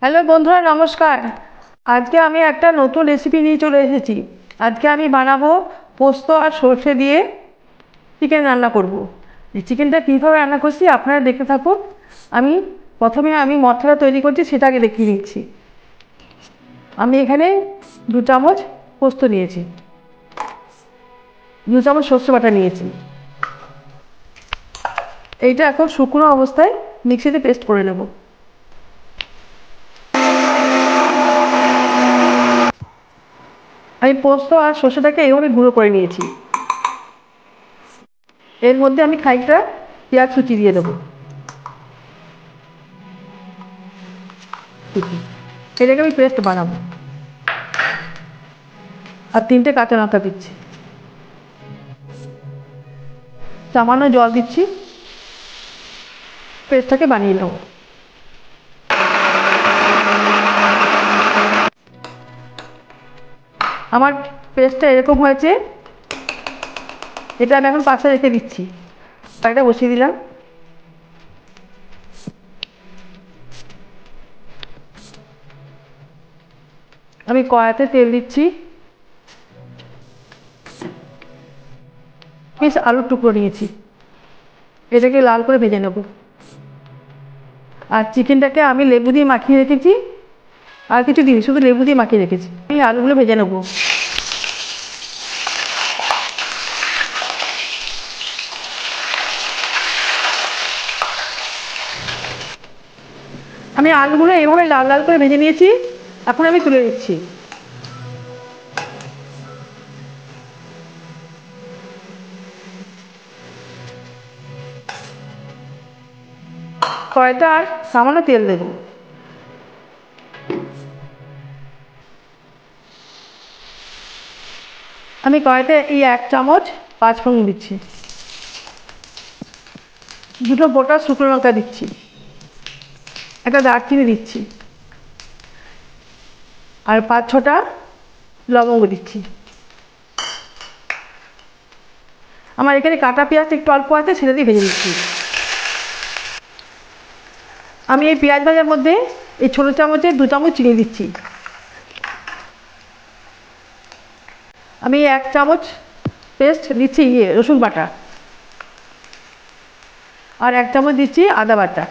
Hello বন্ধুরা, নমস্কার। আজকে আমি একটা নতুন রেসিপি নিয়ে চলে এসেছি। আজকে আমি বানাবো পোস্ত আর সর্ষে দিয়ে চিকেন রান্না করব। এই চিকেনটা কীভাবে রান্না করছি আপনারা দেখতে থাকুন। প্রথমে আমি মশলা তৈরি করছি, সেটা আগে দেখিয়ে দিচ্ছি। আমি এখানে 2 চামচ পোস্ত নিয়েছি, 2 চামচ সর্ষে বাটা নিয়েছি। এইটা এখন শুকনো অবস্থায় মিক্সিতে পেস্ট করে নেব। আমি পোস্ত আর সর্ষেটাকে এইভাবে গুঁড়ো করে নিয়েছি। এর মধ্যে আমি খানিকটা পেঁয়াজ কুচি দিয়ে দেবো। এটাকে আমি পেস্ট বানাবো। আর 3টে কাঁচা লঙ্কা দিচ্ছি, সামান্য জল দিচ্ছি, পেস্টটাকে বানিয়ে নেব। আমার পেস্টটা এরকম হয়েছে। এটা আমি এখন পাশে রেখে দিচ্ছি। কড়াইটা বসিয়ে দিলাম। আমি কড়াইতে তেল দিচ্ছি। পিস আলুর টুকরো নিয়েছি, এটাকে লাল করে ভেজে নেব। আর চিকেনটাকে আমি লেবু দিয়ে মাখিয়ে রেখেছি, আর কিছু দিই, শুধু লেবু দিয়ে মাখিয়ে রেখেছি। আমি আলুগুলো ভেজে নেব। আমি আলুগুলো এইভাবে লাল লাল করে ভেজে নিয়েছি। এখন আমি তুলে দিচ্ছি। কড়াইতে আর সামান্য তেল দেবো। আমি কড়াইতে এই 1 চামচ 5 ফোড়ন দিচ্ছি, 2টো গোটা শুকনো লঙ্কা দিচ্ছি, একটা দারচিনি দিচ্ছি, আর 5-6টা লবঙ্গ দিচ্ছি। আমার এখানে কাটা পেঁয়াজ একটু অল্প আছে, সেটা দিয়ে ভেজে দিচ্ছি। আমি এই পেঁয়াজ ভাজার মধ্যে এই ছোটো চামচে 2 চামচ চিনি দিচ্ছি। আমি 1 চামচ পেস্ট দিচ্ছি রসুন বাটা, আর 1 চামচ দিচ্ছি আদা বাটা।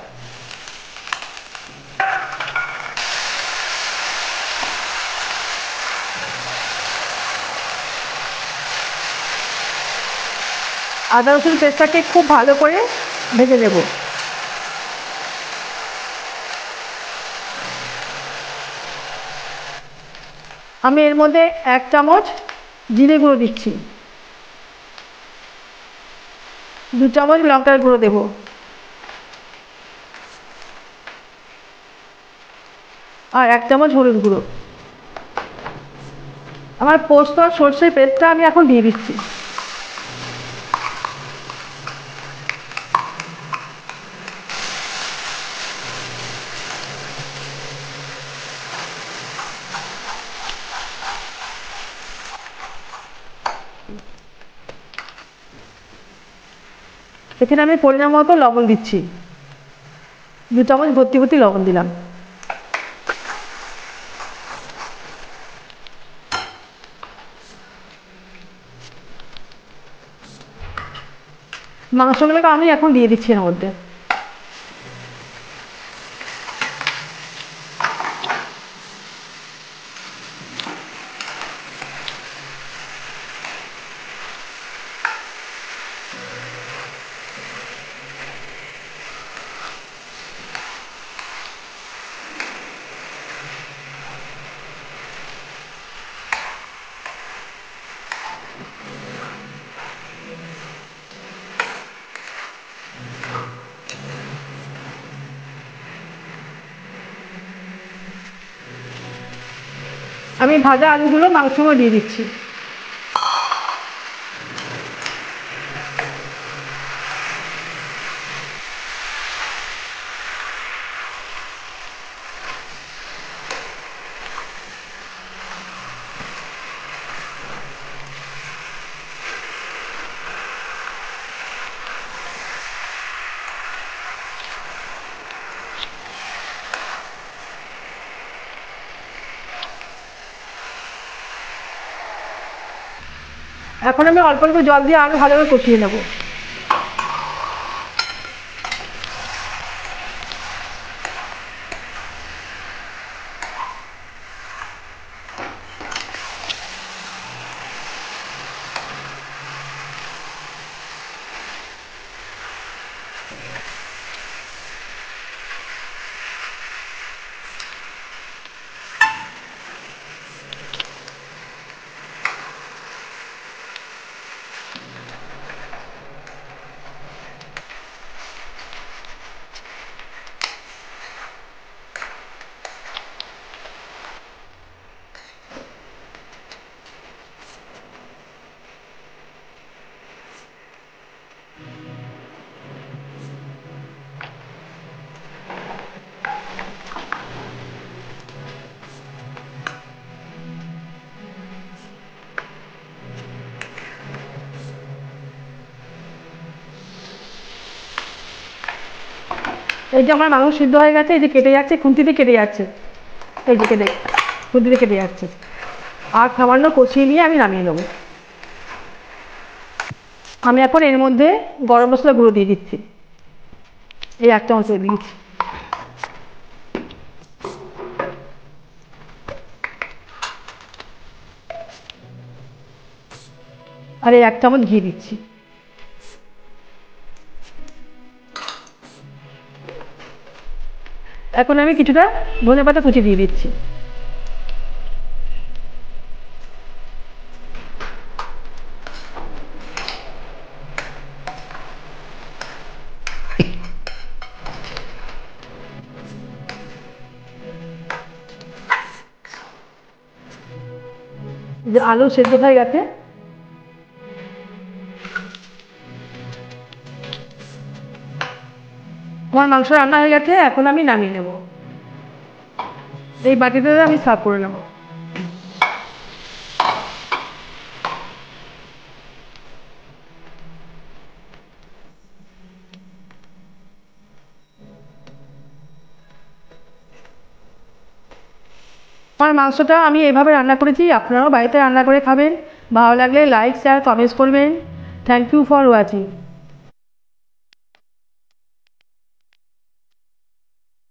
আদা রসুন পেস্টটাকে খুব ভালো করে ভেজে নেব। আমি এর মধ্যে 1 চামচ জিরে গুঁড়ো দিচ্ছি, 2 চামচ লঙ্কার গুঁড়ো দেবো, আর 1 চামচ হলুদ গুঁড়ো। আমার পোস্ত আর সর্ষের পেস্টটা আমি এখন দিয়ে দিচ্ছি। এখানে আমি পরিমাণ মতো লবণ দিচ্ছি, 2 চামচ ভর্তি ভর্তি লবণ দিলাম। মাংসগুলোকে আমি এখন দিয়ে দিচ্ছি এর মধ্যে। আমি ভাজা আলুগুলো মাংসের মধ্যে দিয়ে দিচ্ছি। এখন আমি অল্প অল্প জল দিয়ে আরও ভালোভাবে কষিয়ে নেব। এই যে আমার মাংস সিদ্ধ হয়ে গেছে, এই যে কেটে যাচ্ছে, খুন্তিতে কেটে যাচ্ছে, এই যে কেটে খুন্তিতে কেটে যাচ্ছে। আর সামান্য কষিয়ে নিয়ে আমি নামিয়ে নেবো। আমি এখন এর মধ্যে গরম মশলা গুঁড়ো দিয়ে দিচ্ছি, এই 1 চামচ দিয়েছি। আর এই 1 চামচ ঘি দিচ্ছি। এখন আমি কিছুটা ধনেপাতা কুচি দিয়ে দিচ্ছি। যে আলু সেদ্ধ হয়ে গেছে, আমার মাংস রান্না হয়ে গেছে, এখন আমি নামিয়ে নেব। এই বাটিতে আমি সার্ভ করে নেব। আমার মাংসটা আমি এভাবে রান্না করেছি, আপনারাও বাড়িতে রান্না করে খাবেন। ভালো লাগলে লাইক শেয়ার কমেন্টস করবেন। Thank you for watching.